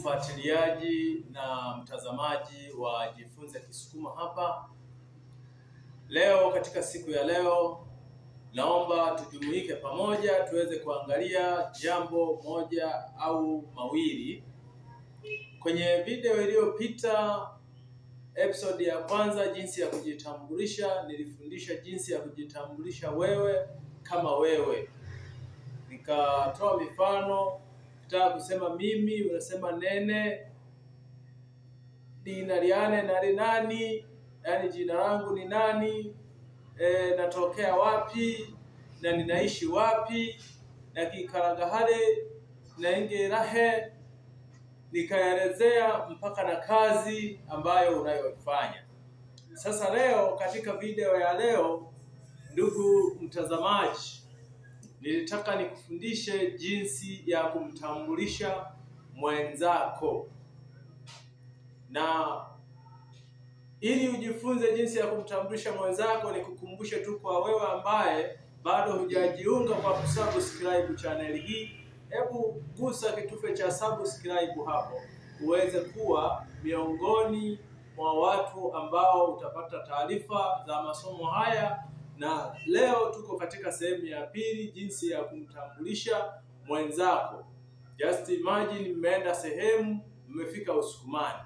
mfuatiliaji na mtazamaji wa Jifunze Kisukuma hapa. Leo katika siku ya leo naomba tujumuike pamoja tuweze kuangalia jambo moja au mawili. Kwenye video iliyopita, episode ya kwanza, jinsi ya kujitambulisha, nilifundisha jinsi ya kujitambulisha wewe kama wewe. Nikatoa mifano, kitaka kusema mimi, unasema nene, dinariane nari nani, yani jina langu ni nani, natokea wapi, na ninaishi wapi, na kikaragahale na ingerahe, nikaelezea mpaka na kazi ambayo unayoifanya. Sasa leo katika video ya leo, ndugu mtazamaji, nilitaka nikufundishe jinsi ya kumtambulisha mwenzako. Na ili ujifunze jinsi ya kumtambulisha mwenzako, nikukumbushe tu kwa wewe ambaye bado hujajiunga kwa kusubscribe channel hii, hebu gusa kitufe cha subscribe hapo uweze kuwa miongoni mwa watu ambao utapata taarifa za masomo haya. Na leo tuko katika sehemu ya pili, jinsi ya kumtambulisha mwenzako. Just imagine mmeenda sehemu, mmefika Usukumani,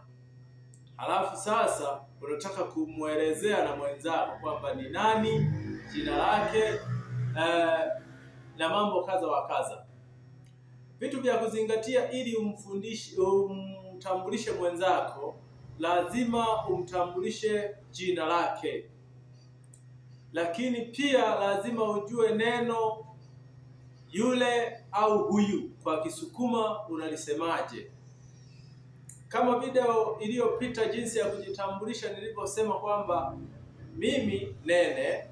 halafu sasa unataka kumwelezea na mwenzako kwamba ni nani, jina lake, na mambo kadha wa kadha. Vitu vya kuzingatia ili umtambulishe mwenzako, lazima umtambulishe jina lake, lakini pia lazima ujue neno yule au huyu kwa Kisukuma unalisemaje. Kama video iliyopita jinsi ya kujitambulisha nilivyosema kwamba mimi nene,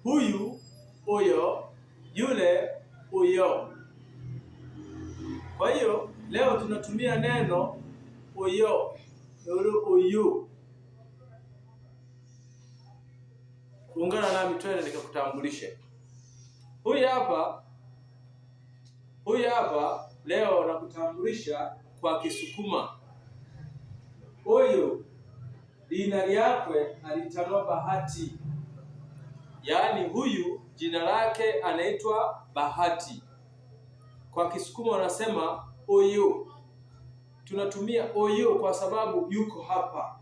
huyu uyo, yule uyo. Kwa hiyo leo tunatumia neno uyo, uyu. Ungana nami twende nikakutambulishe. Huyu hapa leo nakutambulisha kwa Kisukuma. Huyu jina lyakwe alitanwa Bahati. Yaani huyu jina lake anaitwa Bahati. Kwa Kisukuma wanasema uyu. Tunatumia uyu kwa sababu yuko hapa.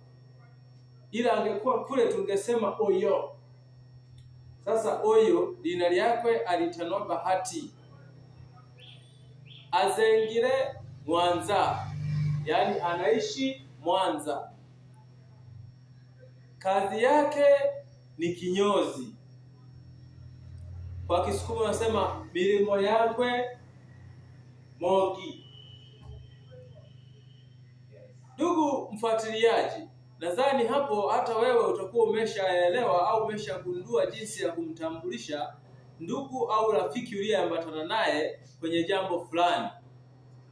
Ila angekuwa kule tungesema uyo. Sasa uyu jina lyakwe alitanwa Bahati. Azengire Mwanza, yaani anaishi Mwanza. Kazi yake ni kinyozi. Kwa Kisukuma wanasema milimo yakwe mogi. Ndugu mfuatiliaji, nadhani hapo hata wewe utakuwa umeshaelewa au umeshagundua jinsi ya kumtambulisha ndugu au rafiki uliyeambatana naye kwenye jambo fulani.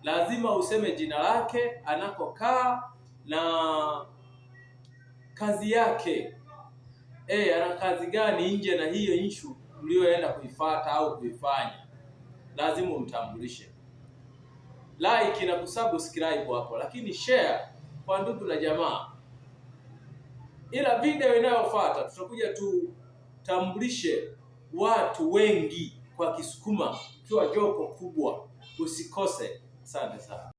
Lazima useme jina lake, anakokaa na kazi yake. Ana kazi gani nje na hiyo issue mlioenda kuifuata au kuifanya. Lazima umtambulishe. Like na kusubscribe hapo, lakini share kwa ndugu na jamaa. Ila video inayofuata tutakuja tutambulishe watu wengi kwa Kisukuma, kiwa joko kubwa. Usikose. Asante sana.